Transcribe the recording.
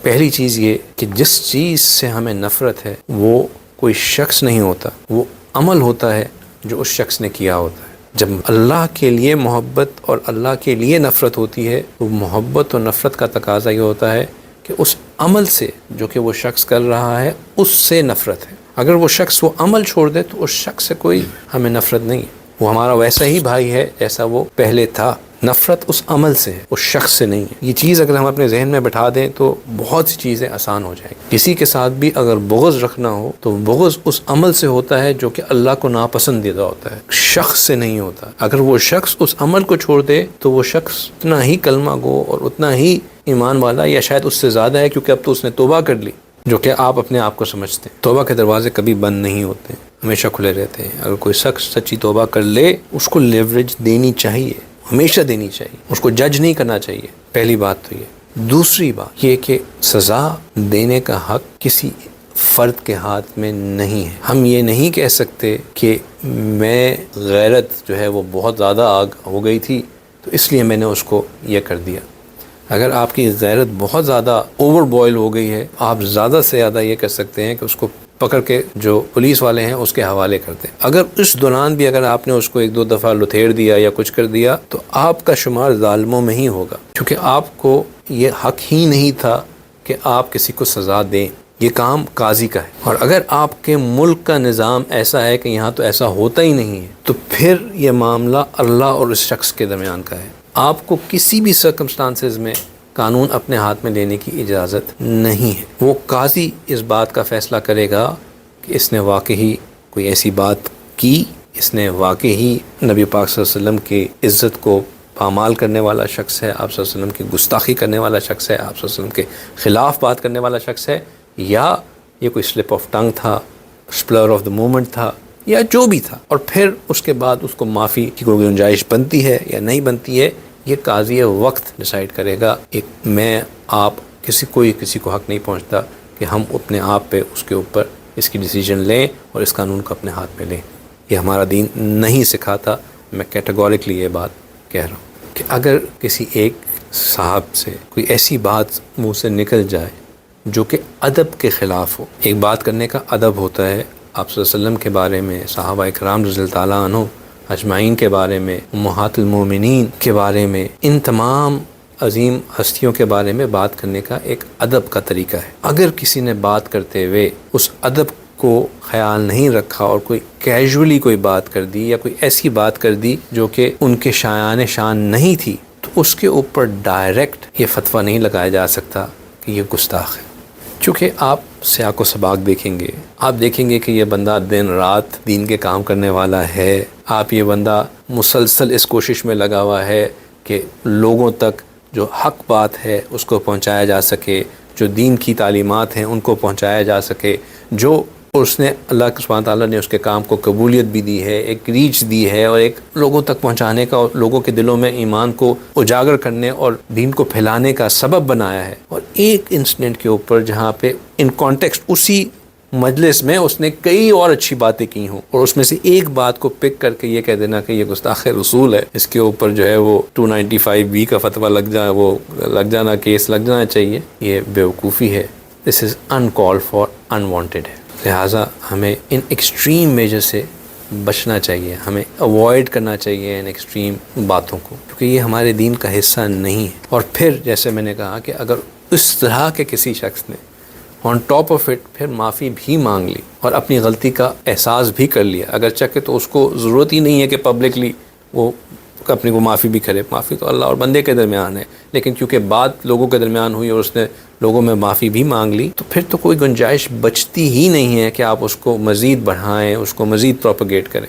پہلی چیز یہ کہ جس چیز سے ہمیں نفرت ہے وہ کوئی شخص نہیں ہوتا، وہ عمل ہوتا ہے جو اس شخص نے کیا ہوتا ہے۔ جب اللہ کے لیے محبت اور اللہ کے لیے نفرت ہوتی ہے تو محبت اور نفرت کا تقاضا یہ ہوتا ہے کہ اس عمل سے جو کہ وہ شخص کر رہا ہے اس سے نفرت ہے۔ اگر وہ شخص وہ عمل چھوڑ دے تو اس شخص سے کوئی ہمیں نفرت نہیں ہے، وہ ہمارا ویسا ہی بھائی ہے جیسا وہ پہلے تھا۔ نفرت اس عمل سے ہے، اس شخص سے نہیں ہے۔ یہ چیز اگر ہم اپنے ذہن میں بٹھا دیں تو بہت سی چیزیں آسان ہو جائیں گی۔ کسی کے ساتھ بھی اگر بغض رکھنا ہو تو بغض اس عمل سے ہوتا ہے جو کہ اللہ کو ناپسندیدہ ہوتا ہے، شخص سے نہیں ہوتا۔ اگر وہ شخص اس عمل کو چھوڑ دے تو وہ شخص اتنا ہی کلمہ گو اور اتنا ہی ایمان والا یا شاید اس سے زیادہ ہے، کیونکہ اب تو اس نے توبہ کر لی، جو کہ آپ اپنے آپ کو سمجھتے ہیں۔ توبہ کے دروازے کبھی بند نہیں ہوتے، ہمیشہ کھلے رہتے ہیں۔ اگر کوئی شخص سچی توبہ کر لے اس کو لیوریج دینی چاہیے، ہمیشہ دینی چاہیے، اس کو جج نہیں کرنا چاہیے۔ پہلی بات تو یہ۔ دوسری بات یہ کہ سزا دینے کا حق کسی فرد کے ہاتھ میں نہیں ہے۔ ہم یہ نہیں کہہ سکتے کہ میں غیرت جو ہے وہ بہت زیادہ آگ ہو گئی تھی تو اس لیے میں نے اس کو یہ کر دیا۔ اگر آپ کی غیرت بہت زیادہ اوور بوائل ہو گئی ہے، آپ زیادہ سے زیادہ یہ کر سکتے ہیں کہ اس کو پکڑ کے جو پولیس والے ہیں اس کے حوالے کرتے ہیں۔ اگر اس دوران بھی اگر آپ نے اس کو ایک دو دفعہ لتھیڑ دیا یا کچھ کر دیا تو آپ کا شمار ظالموں میں ہی ہوگا، کیونکہ آپ کو یہ حق ہی نہیں تھا کہ آپ کسی کو سزا دیں۔ یہ کام قاضی کا ہے، اور اگر آپ کے ملک کا نظام ایسا ہے کہ یہاں تو ایسا ہوتا ہی نہیں ہے تو پھر یہ معاملہ اللہ اور اس شخص کے درمیان کا ہے۔ آپ کو کسی بھی سرکمسٹانسز میں قانون اپنے ہاتھ میں لینے کی اجازت نہیں ہے۔ وہ قاضی اس بات کا فیصلہ کرے گا کہ اس نے واقعی کوئی ایسی بات کی، اس نے واقعی نبی پاک صلی اللہ علیہ وسلم کی عزت کو پامال کرنے والا شخص ہے، آپ صلی اللہ علیہ وسلم کی گستاخی کرنے والا شخص ہے، آپ صلی اللہ علیہ وسلم کے خلاف بات کرنے والا شخص ہے، یا یہ کوئی سلپ آف ٹنگ تھا، سپلر آف دا مومنٹ تھا، یا جو بھی تھا۔ اور پھر اس کے بعد اس کو معافی کی کوئی گنجائش بنتی ہے یا نہیں بنتی ہے، یہ قاضی وقت ڈیسائیڈ کرے گا۔ میں آپ کسی کو حق نہیں پہنچتا کہ ہم اپنے آپ پہ اس کے اوپر اس کی ڈیسیجن لیں اور اس قانون کو اپنے ہاتھ میں لیں۔ یہ ہمارا دین نہیں سکھاتا۔ میں کیٹیگورکلی یہ بات کہہ رہا ہوں کہ اگر کسی ایک صاحب سے کوئی ایسی بات منہ سے نکل جائے جو کہ ادب کے خلاف ہو، ایک بات کرنے کا ادب ہوتا ہے۔ آپ صلی اللہ علیہ وسلم کے بارے میں، صحابہ اکرام رضی اللہ تعالیٰ عنہ اجمعین کے بارے میں، امہات المومنین کے بارے میں، ان تمام عظیم ہستیوں کے بارے میں بات کرنے کا ایک ادب کا طریقہ ہے۔ اگر کسی نے بات کرتے ہوئے اس ادب کو خیال نہیں رکھا اور کوئی کیجولی کوئی بات کر دی یا کوئی ایسی بات کر دی جو کہ ان کے شایان شان نہیں تھی، تو اس کے اوپر ڈائریکٹ یہ فتویٰ نہیں لگایا جا سکتا کہ یہ گستاخ ہے۔ چونکہ آپ سیاق و سباق دیکھیں گے، آپ دیکھیں گے کہ یہ بندہ دن رات دین کے کام کرنے والا ہے، آپ یہ بندہ مسلسل اس کوشش میں لگا ہوا ہے کہ لوگوں تک جو حق بات ہے اس کو پہنچایا جا سکے، جو دین کی تعلیمات ہیں ان کو پہنچایا جا سکے، جو اس نے اللہ سبحانہ تعالیٰ نے اس کے کام کو قبولیت بھی دی ہے، ایک ریچ دی ہے، اور ایک لوگوں تک پہنچانے کا اور لوگوں کے دلوں میں ایمان کو اجاگر کرنے اور دین کو پھیلانے کا سبب بنایا ہے۔ اور ایک انسیڈنٹ کے اوپر جہاں پہ ان کانٹیکسٹ اسی مجلس میں اس نے کئی اور اچھی باتیں کی ہوں، اور اس میں سے ایک بات کو پک کر کے یہ کہہ دینا کہ یہ گستاخ رسول ہے، اس کے اوپر جو ہے وہ 295B کا فتویٰ لگ جانا کیس لگ جانا چاہیے، یہ بیوقوفی ہے۔ دس از uncalled for، unwanted ہے۔ لہٰذا ہمیں ان ایکسٹریم میجر سے بچنا چاہیے، ہمیں اوائڈ کرنا چاہیے ان ایکسٹریم باتوں کو، کیونکہ یہ ہمارے دین کا حصہ نہیں ہے۔ اور پھر جیسے میں نے کہا کہ اگر اس طرح کے کسی شخص نے آن ٹاپ آف اٹ پھر معافی بھی مانگ لی اور اپنی غلطی کا احساس بھی کر لیا، اگرچہ کہ تو اس کو ضرورت ہی نہیں ہے کہ پبلکلی وہ اپنی کو معافی بھی کرے، معافی تو اللہ اور بندے کے درمیان ہے، لیکن کیونکہ بات لوگوں کے درمیان ہوئی اور اس نے لوگوں میں معافی بھی مانگ لی، تو پھر تو کوئی گنجائش بچتی ہی نہیں ہے کہ آپ اس کو مزید بڑھائیں، اس کو مزید پروپیگیٹ کریں۔